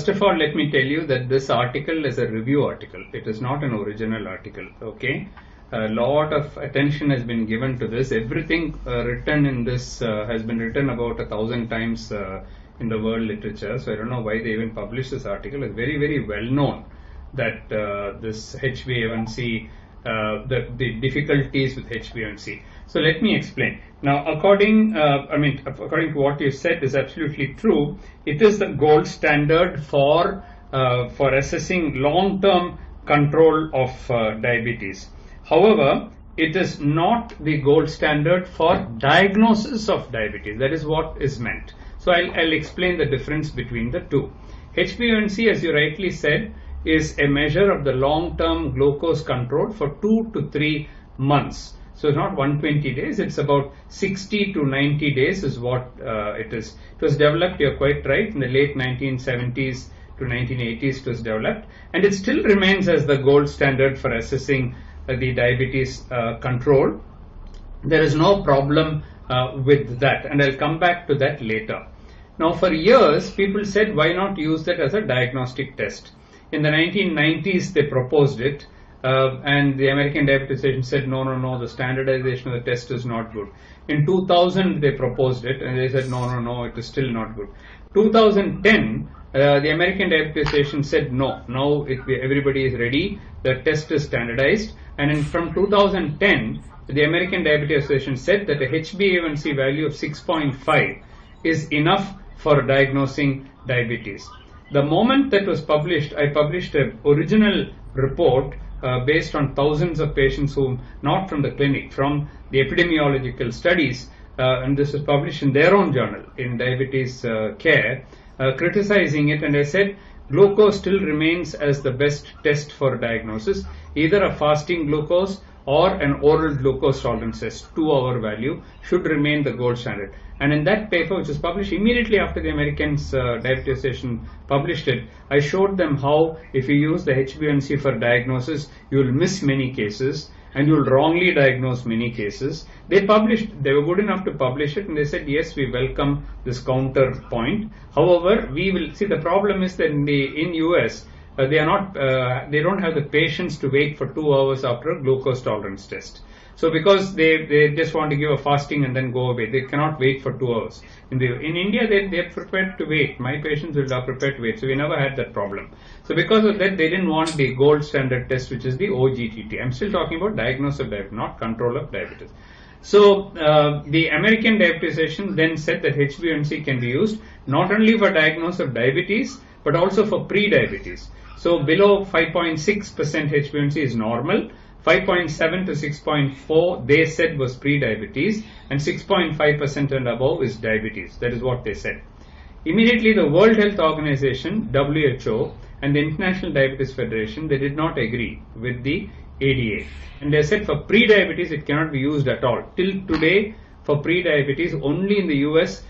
first of all, let me tell you that this article is a review article. It is not an original article. Okay. A lot of attention has been given to this. Everything written in this has been written about 1,000 times in the world literature. So I don't know why they even published this article. It's very, very well known that this HbA1c, the difficulties with HbA1c. So let me explain. Now, according to what you said is absolutely true. It is the gold standard for assessing long-term control of diabetes. However, it is not the gold standard for diagnosis of diabetes. That is what is meant. So I'll explain the difference between the two. HbA1c, as you rightly said, is a measure of the long-term glucose control for 2 to 3 months. So it's not 120 days, it's about 60 to 90 days is what it is. It was developed, you're quite right, in the late 1970s to 1980s it was developed, and it still remains as the gold standard for assessing the diabetes control. There is no problem with that, and I'll come back to that later. Now, for years, people said, why not use that as a diagnostic test? In the 1990s, they proposed it, and the American Diabetes Association said, no, the standardization of the test is not good. In 2000, they proposed it, and they said, no, it is still not good. 2010, the American Diabetes Association said, no, now everybody is ready, the test is standardized, and from 2010, the American Diabetes Association said that a HbA1c value of 6.5 is enough for diagnosing diabetes. The moment that was published, I published an original report based on thousands of patients who, not from the clinic, from the epidemiological studies, and this was published in their own journal, in Diabetes Care, criticizing it, and I said glucose still remains as the best test for diagnosis, either a fasting glucose or an oral glucose tolerance test, 2-hour value, should remain the gold standard. And in that paper, which was published immediately after the American Diabetes Association published it, I showed them how if you use the HbA1c for diagnosis, you will miss many cases and you will wrongly diagnose many cases. They were good enough to publish it, and they said, yes, we welcome this counterpoint. However, we will see, the problem is that in US, they don't have the patience to wait for 2 hours after a glucose tolerance test. So because they just want to give a fasting and then go away, they cannot wait for 2 hours. In India, they're prepared to wait. My patients are prepared to wait. So we never had that problem. So because of that, they didn't want the gold standard test, which is the OGTT. I'm still talking about diagnosis of diabetes, not control of diabetes. So the American Diabetes Association then said that HbA1c can be used not only for diagnosis of diabetes, but also for pre-diabetes. So below 5.6% HbA1c is normal. 5.7 to 6.4 they said was pre-diabetes, and 6.5% and above is diabetes. That is what they said. Immediately the World Health Organization, WHO, and the International Diabetes Federation, they did not agree with the ADA. And they said for pre-diabetes it cannot be used at all. Till today, for pre-diabetes, only in the US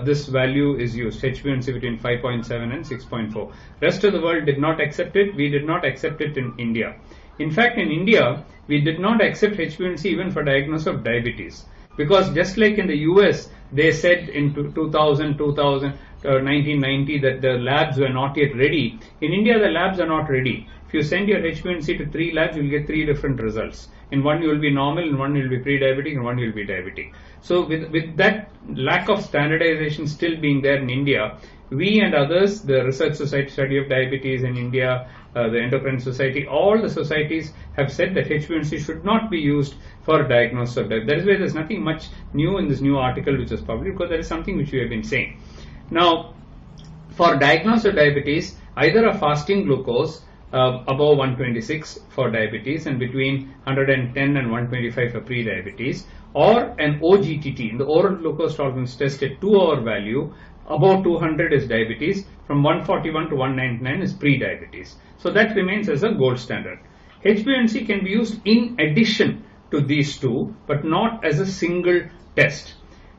this value is used, HbA1c between 5.7 and 6.4. Rest of the world did not accept it. We did not accept it in India. In fact, in India, we did not accept HbA1c even for diagnosis of diabetes, because just like in the US, they said in 1990 that the labs were not yet ready. In India, the labs are not ready. If you send your HbA1c to 3 labs, you will get 3 different results. In one you will be normal, in one you will be pre-diabetic, and one you will be diabetic. So with that lack of standardization still being there in India, we and others, the Research Society Study of Diabetes in India, the Endocrine Society, all the societies have said that HbA1c should not be used for diagnosis of diabetes. That is why there is nothing much new in this new article which was published, because there is something which we have been saying. Now, for diagnosis of diabetes, either a fasting glucose above 126 for diabetes and between 110 and 125 for pre-diabetes, or an OGTT, the oral glucose tolerance test at 2-hour value, above 200 is diabetes, from 141 to 199 is pre-diabetes. So that remains as a gold standard. HbA1c can be used in addition to these two, but not as a single test.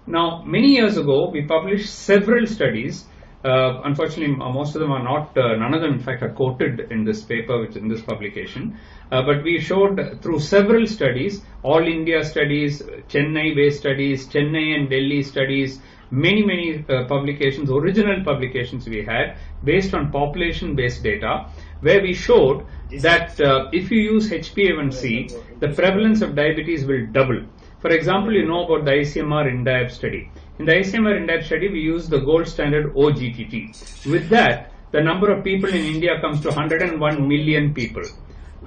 Now, many years ago, we published several studies Unfortunately, most of them are not, none of them in fact are quoted in this paper, which in this publication. But we showed through several studies, all India studies, Chennai-based studies, Chennai and Delhi studies, many publications, original publications we had based on population-based data, where we showed that if you use HbA1c, the prevalence of diabetes will double. For example, you know about the ICMR INDIAB study. In the ICMR INDIAB study, we use the gold standard OGTT. With that, the number of people in India comes to 101 million people.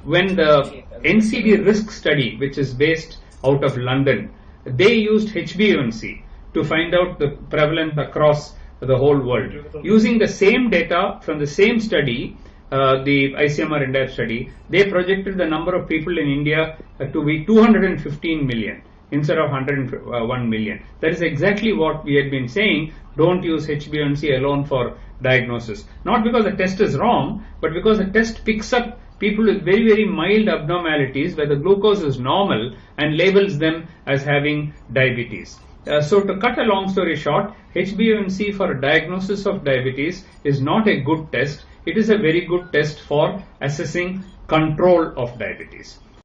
When the NCD risk study, which is based out of London, they used HbA1c to find out the prevalence across the whole world. Using the same data from the same study, the ICMR INDIAB study, they projected the number of people in India to be 215 million. Instead of 101 million. That is exactly what we had been saying. Don't use HbA1c alone for diagnosis. Not because the test is wrong, but because the test picks up people with very mild abnormalities where the glucose is normal and labels them as having diabetes. So to cut a long story short, HbA1c for a diagnosis of diabetes is not a good test. It is a very good test for assessing control of diabetes.